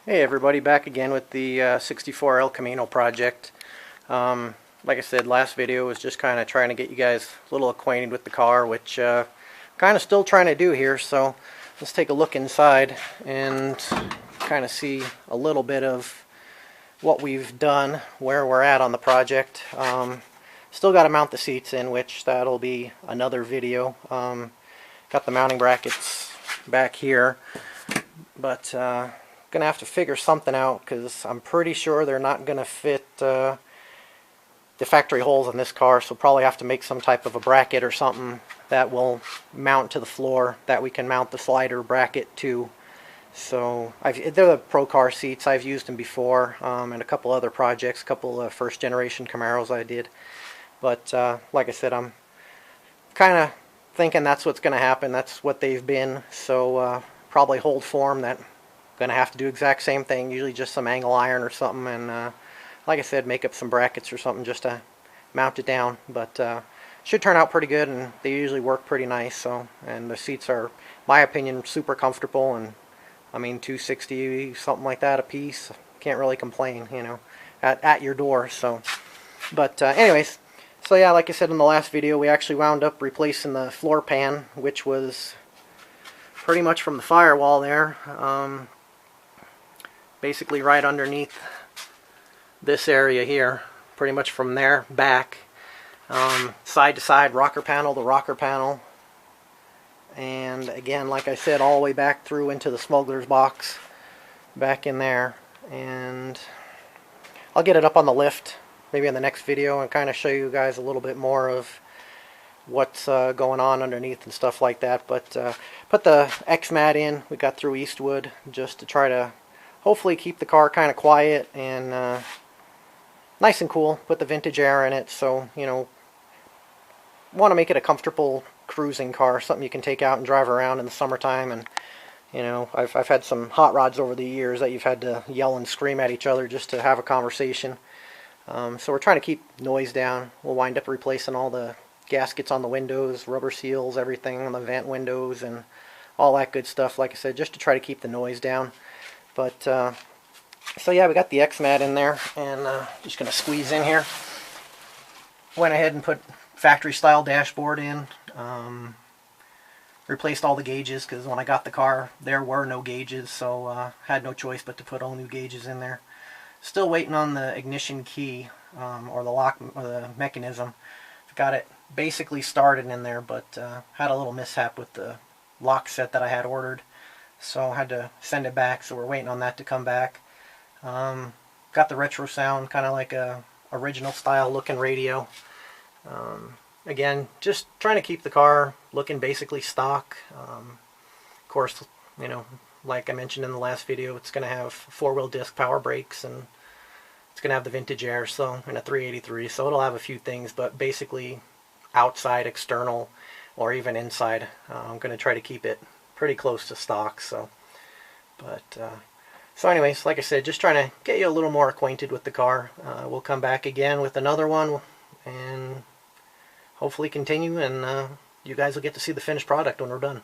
Hey everybody, back again with the 64 El Camino project. Like I said, last video was just kind of trying to get you guys a little acquainted with the car, which kind of still trying to do here. So let's take a look inside and kind of see a little bit of what we've done, where we're at on the project. Still got to mount the seats in, which that'll be another video. Got the mounting brackets back here, but gonna have to figure something out because I'm pretty sure they're not gonna fit the factory holes in this car, so probably have to make some type of a bracket or something that will mount to the floor that we can mount the slider bracket to. So they're the Pro Car seats. I've used them before in a couple other projects, a couple of first generation Camaros I did, but like I said, I'm kind of thinking that's what's going to happen. That's what they've been, so probably hold form that gonna have to do exact same thing, usually just some angle iron or something, and like I said, make up some brackets or something just to mount it down. But should turn out pretty good, and they usually work pretty nice. So, and the seats are, my opinion, super comfortable, and I mean $260 something like that a piece. Can't really complain, you know, at your door. So, but anyways, so yeah, like I said in the last video, we actually wound up replacing the floor pan, which was pretty much from the firewall there. Basically right underneath this area here, pretty much from there back, side to side, rocker panel to rocker panel, and again, like I said, all the way back through into the smuggler's box back in there. And I'll get it up on the lift maybe in the next video and kind of show you guys a little bit more of what's going on underneath and stuff like that. But put the X-Mat in, we got through Eastwood, just to try to hopefully keep the car kind of quiet and nice and cool. Put the vintage air in it, so, you know, want to make it a comfortable cruising car, something you can take out and drive around in the summertime. And you know, I've had some hot rods over the years that you've had to yell and scream at each other just to have a conversation. So we're trying to keep noise down. We'll wind up replacing all the gaskets on the windows, rubber seals, everything on the vent windows, and all that good stuff, like I said, just to try to keep the noise down. But so yeah, we got the X-Mat in there, and just gonna squeeze in here. Went ahead and put factory style dashboard in. Replaced all the gauges because when I got the car there were no gauges, so had no choice but to put all new gauges in there. Still waiting on the ignition key or the lock or the mechanism. Got it basically started in there, but had a little mishap with the lock set that I had ordered, so I had to send it back, so we're waiting on that to come back. Got the retro sound, kind of like a original style looking radio. Again, just trying to keep the car looking basically stock. Of course, you know, like I mentioned in the last video, it's going to have 4-wheel disc power brakes, and it's going to have the vintage air, so, and a 383, so it'll have a few things, but basically outside, external, or even inside, I'm going to try to keep it pretty close to stock. So, but so anyways, like I said, just trying to get you a little more acquainted with the car. We'll come back again with another one and hopefully continue, and you guys will get to see the finished product when we're done.